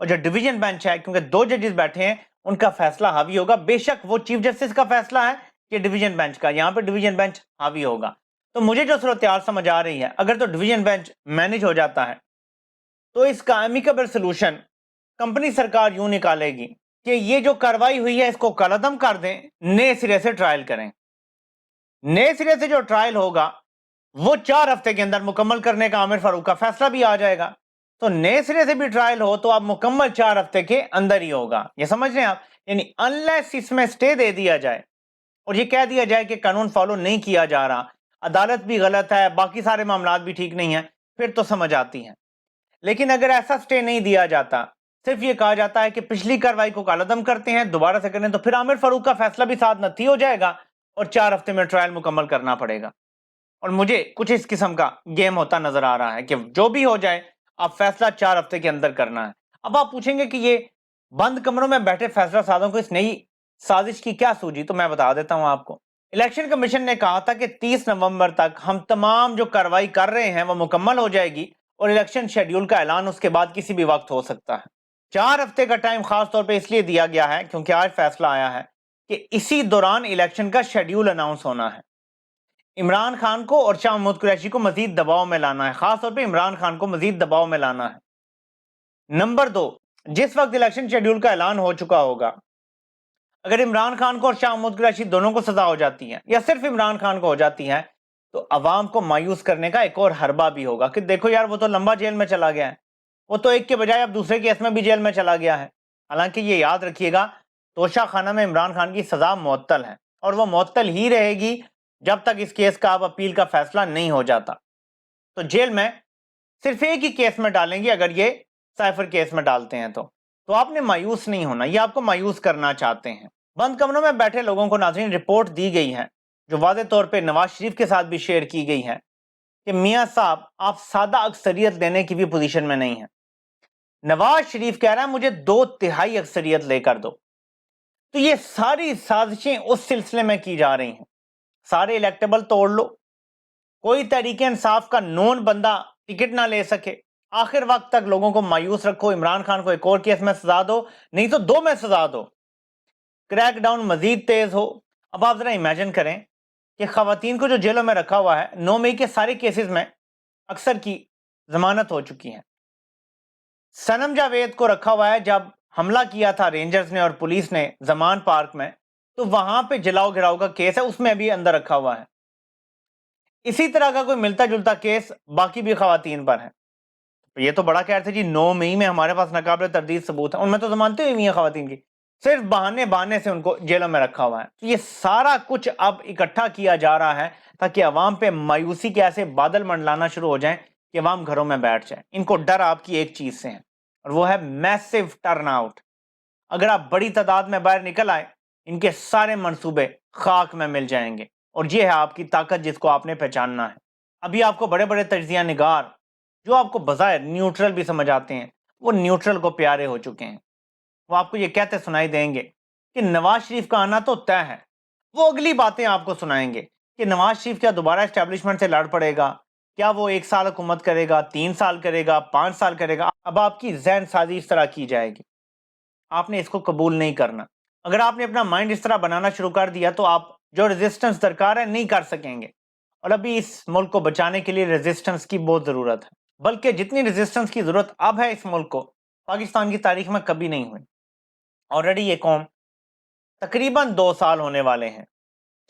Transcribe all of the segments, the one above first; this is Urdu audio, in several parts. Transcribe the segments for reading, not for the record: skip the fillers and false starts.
اور جو ڈویژن بینچ ہے کیونکہ 2 ججز بیٹھے ہیں ان کا فیصلہ حاوی ہوگا. بے شک وہ چیف جسٹس کا فیصلہ ہے کہ ڈویژن بینچ کا, یہاں پہ ڈویژن بینچ حاوی ہوگا. تو مجھے جو صورتحال سمجھ آ رہی ہے اگر تو ڈویژن بینچ مینج ہو جاتا ہے تو اس کا امیکیبل سلوشن کمپنی سرکار یوں نکالے گی کہ یہ جو کاروائی ہوئی ہے اس کو کالعدم کر دیں, نئے سرے سے ٹرائل کریں. نئے سرے سے جو ٹرائل ہوگا وہ 4 ہفتے کے اندر مکمل کرنے کا عامر فاروق کا فیصلہ بھی آ جائے گا. تو نئے سرے سے بھی ٹرائل ہو تو اب مکمل 4 ہفتے کے اندر ہی ہوگا. یہ سمجھ رہے ہیں آپ, یعنی انلیس اس میں سٹے دے دیا جائے اور یہ کہہ دیا جائے کہ قانون فالو نہیں کیا جا رہا, عدالت بھی غلط ہے, باقی سارے معاملات بھی ٹھیک نہیں ہیں, پھر تو سمجھ آتی ہیں. لیکن اگر ایسا سٹے نہیں دیا جاتا, صرف یہ کہا جاتا ہے کہ پچھلی کاروائی کو کالعدم کرتے ہیں, دوبارہ سے کریں, تو پھر عامر فاروق کا فیصلہ بھی ساتھ نتھی ہو جائے گا اور 4 ہفتے میں ٹرائل مکمل کرنا پڑے گا. اور مجھے کچھ اس قسم کا گیم ہوتا نظر آ رہا ہے کہ جو بھی ہو جائے آپ فیصلہ 4 ہفتے کے اندر کرنا ہے. اب آپ پوچھیں گے کہ یہ بند کمروں میں بیٹھے فیصلہ سازوں کو اس نئی سازش کی کیا سوجی, تو میں بتا دیتا ہوں آپ کو. الیکشن کمیشن نے کہا تھا کہ 30 نومبر تک ہم تمام جو کاروائی کر رہے ہیں وہ مکمل ہو جائے گی اور الیکشن شیڈیول کا اعلان اس کے بعد کسی بھی وقت ہو سکتا ہے. 4 ہفتے کا ٹائم خاص طور پہ اس لیے دیا گیا ہے کیونکہ آج فیصلہ آیا ہے کہ اسی دوران الیکشن کا شیڈیول اناؤنس ہونا ہے. عمران خان کو اور شاہ محمود قریشی کو مزید دباؤ میں لانا ہے, خاص طور پہ عمران خان کو مزید دباؤ میں لانا ہے. نمبر 2, جس وقت الیکشن شیڈیول کا اعلان ہو چکا ہوگا اگر عمران خان کو اور شاہ محمود قریشی دونوں کو سزا ہو جاتی ہے یا صرف عمران خان کو ہو جاتی ہے تو عوام کو مایوس کرنے کا ایک اور حربہ بھی ہوگا کہ دیکھو یار وہ تو لمبا جیل میں چلا گیا ہے, وہ تو ایک کے بجائے اب دوسرے کیس میں بھی جیل میں چلا گیا ہے. حالانکہ یہ یاد رکھیے گا توشہ خانہ میں عمران خان کی سزا معطل ہے اور وہ معطل ہی رہے گی جب تک اس کیس کا اب اپیل کا فیصلہ نہیں ہو جاتا. تو جیل میں صرف ایک ہی کیس میں ڈالیں گے اگر یہ سائفر کیس میں ڈالتے ہیں تو آپ نے مایوس نہیں ہونا, یہ آپ کو مایوس کرنا چاہتے ہیں. بند کمروں میں بیٹھے لوگوں کو ناظرین رپورٹ دی گئی ہے جو واضح طور پہ نواز شریف کے ساتھ بھی شیئر کی گئی ہے کہ میاں صاحب آپ سادہ اکثریت لینے کی بھی پوزیشن میں نہیں ہیں. نواز شریف کہہ رہا ہے مجھے 2/3 اکثریت لے کر دو. تو یہ ساری سازشیں اس سلسلے میں کی جا رہی ہیں. سارے الیکٹیبل توڑ لو, کوئی تحریک انصاف کا نون بندہ ٹکٹ نہ لے سکے, آخر وقت تک لوگوں کو مایوس رکھو, عمران خان کو ایک اور کیس میں سزا دو, نہیں تو 2 میں سزا دو, کریک ڈاؤن مزید تیز ہو. اب آپ ذرا امیجن کریں کہ خواتین کو جو جیلوں میں رکھا ہوا ہے 9 مئی کے سارے کیسز میں اکثر کی ضمانت ہو چکی ہیں. سنم جاوید کو رکھا ہوا ہے, جب حملہ کیا تھا رینجرز نے اور پولیس نے زمان پارک میں تو وہاں پہ جلاؤ گراؤ کا کیس ہے, اس میں بھی اندر رکھا ہوا ہے. اسی طرح کا کوئی ملتا جلتا کیس باقی بھی خواتین پر ہے. یہ تو بڑا کہہ رہے تھے جی 9 مئی میں ہمارے پاس ناقابل تردید ثبوت ہے, ان میں تو ضمانتیں ہوئی ہیں خواتین کی, صرف بہانے سے ان کو جیلوں میں رکھا ہوا ہے. تو یہ سارا کچھ اب اکٹھا کیا جا رہا ہے تاکہ عوام پہ مایوسی کے ایسے بادل منڈلانا شروع ہو جائیں کہ عوام گھروں میں بیٹھ جائیں. ان کو ڈر آپ کی ایک چیز سے ہے اور وہ ہے میسو ٹرن آؤٹ. اگر آپ بڑی تعداد میں باہر نکل آئے ان کے سارے منصوبے خاک میں مل جائیں گے, اور یہ ہے آپ کی طاقت جس کو آپ نے پہچاننا ہے. ابھی آپ کو بڑے بڑے تجزیہ نگار جو آپ کو بظاہر نیوٹرل بھی سمجھ آتے ہیں وہ نیوٹرل کو پیارے ہو چکے ہیں. وہ آپ کو یہ کہتے سنائی دیں گے کہ نواز شریف کا آنا تو طے ہے. وہ اگلی باتیں آپ کو سنائیں گے کہ نواز شریف کیا دوبارہ اسٹیبلشمنٹ سے لڑ پڑے گا, کیا وہ 1 سال حکومت کرے گا, 3 سال کرے گا, 5 سال کرے گا. اب آپ کی ذہن سازی اس طرح کی جائے گی, آپ نے اس کو قبول نہیں کرنا. اگر آپ نے اپنا مائنڈ اس طرح بنانا شروع کر دیا تو آپ جو ریزسٹنس درکار ہے نہیں کر سکیں گے. اور ابھی اس ملک کو بچانے کے لیے ریزسٹنس کی بہت ضرورت ہے, بلکہ جتنی ریزسٹنس کی ضرورت اب ہے اس ملک کو پاکستان کی تاریخ میں کبھی نہیں ہوئی. آلریڈی یہ قوم تقریباً 2 سال ہونے والے ہیں,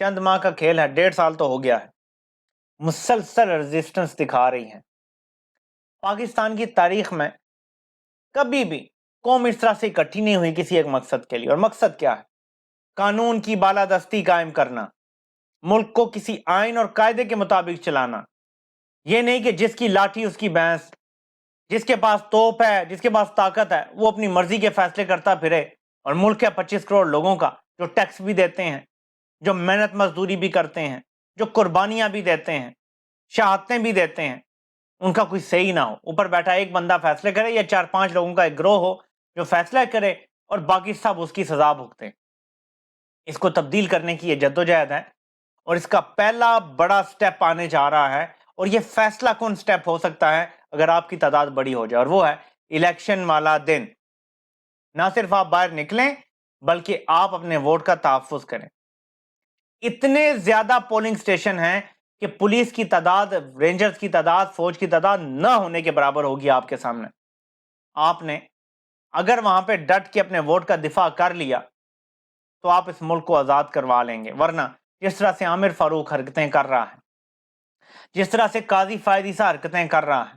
چند ماہ کا کھیل ہے, 1.5 سال تو ہو گیا ہے, مسلسل ریزسٹنس دکھا رہی ہے. پاکستان کی تاریخ میں کبھی بھی قوم اس طرح سے اکٹھی نہیں ہوئی کسی ایک مقصد کے لیے. اور مقصد کیا ہے؟ قانون کی بالادستی قائم کرنا, ملک کو کسی آئین اور قاعدے کے مطابق چلانا. یہ نہیں کہ جس کی لاٹھی اس کی بھینس, جس کے پاس توپ ہے, جس کے پاس طاقت ہے, وہ اپنی مرضی کے فیصلے کرتا پھرے. اور ملک کے 25 کروڑ لوگوں کا جو ٹیکس بھی دیتے ہیں, جو محنت مزدوری بھی کرتے ہیں, جو قربانیاں بھی دیتے ہیں, شہادتیں بھی دیتے ہیں, ان کا کوئی صحیح نہ ہو. اوپر بیٹھا ایک بندہ فیصلے کرے یا 4-5 لوگوں کا ایک گروہ ہو جو فیصلہ کرے اور باقی سب اس کی سزا بھگتے. اس کو تبدیل کرنے کی یہ جدوجہد ہے اور اس کا پہلا بڑا سٹیپ آنے جا رہا ہے, اور یہ فیصلہ کن سٹیپ ہو سکتا ہے اگر آپ کی تعداد بڑی ہو جائے, اور وہ ہے الیکشن والا دن. نہ صرف آپ باہر نکلیں بلکہ آپ اپنے ووٹ کا تحفظ کریں. اتنے زیادہ پولنگ سٹیشن ہیں کہ پولیس کی تعداد، رینجرز کی تعداد، فوج کی تعداد نہ ہونے کے برابر ہوگی آپ کے سامنے. آپ نے اگر وہاں پہ ڈٹ کے اپنے ووٹ کا دفاع کر لیا تو آپ اس ملک کو آزاد کروا لیں گے. ورنہ جس طرح سے عامر فاروق حرکتیں کر رہا ہے، جس طرح سے قاضی فائدیسہ حرکتیں کر رہا ہے،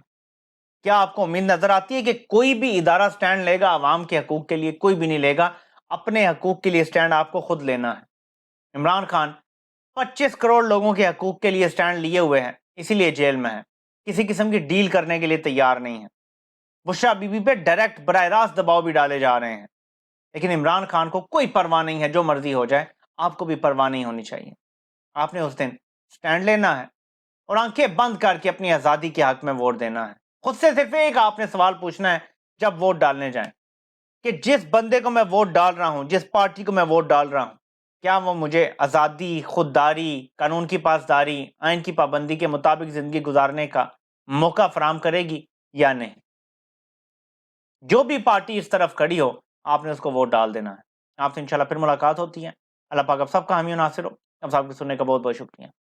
کیا آپ کو امید نظر آتی ہے کہ کوئی بھی ادارہ سٹینڈ لے گا عوام کے حقوق کے لیے؟ کوئی بھی نہیں لے گا. اپنے حقوق کے لیے سٹینڈ آپ کو خود لینا ہے. عمران خان 25 کروڑ لوگوں کے حقوق کے لیے سٹینڈ لیے ہوئے ہیں، اسی لیے جیل میں ہے. کسی قسم کی ڈیل کرنے کے لیے تیار نہیں ہے. بشرا بی بی پہ ڈائریکٹ براہ راست دباؤ بھی ڈالے جا رہے ہیں. لیکن عمران خان کو کوئی پرواہ نہیں ہے، جو مرضی ہو جائے. آپ کو بھی پرواہ نہیں ہونی چاہیے. آپ نے اس دن سٹینڈ لینا ہے اور آنکھیں بند کر کے اپنی آزادی کے حق میں ووٹ دینا ہے. خود سے صرف ایک آپ نے سوال پوچھنا ہے جب ووٹ ڈالنے جائیں کہ جس بندے کو میں ووٹ ڈال رہا ہوں، جس پارٹی کو میں ووٹ ڈال رہا ہوں، کیا وہ مجھے آزادی، خودداری، قانون کی پاسداری، آئین کی پابندی کے مطابق زندگی گزارنے کا موقع فراہم کرے گی یا نہیں؟ جو بھی پارٹی اس طرف کھڑی ہو آپ نے اس کو ووٹ ڈال دینا ہے. آپ سے انشاءاللہ پھر ملاقات ہوتی ہے. اللہ پاک آپ سب کا حامی و ناصر ہو. آپ سب کو سننے کا بہت بہت شکریہ.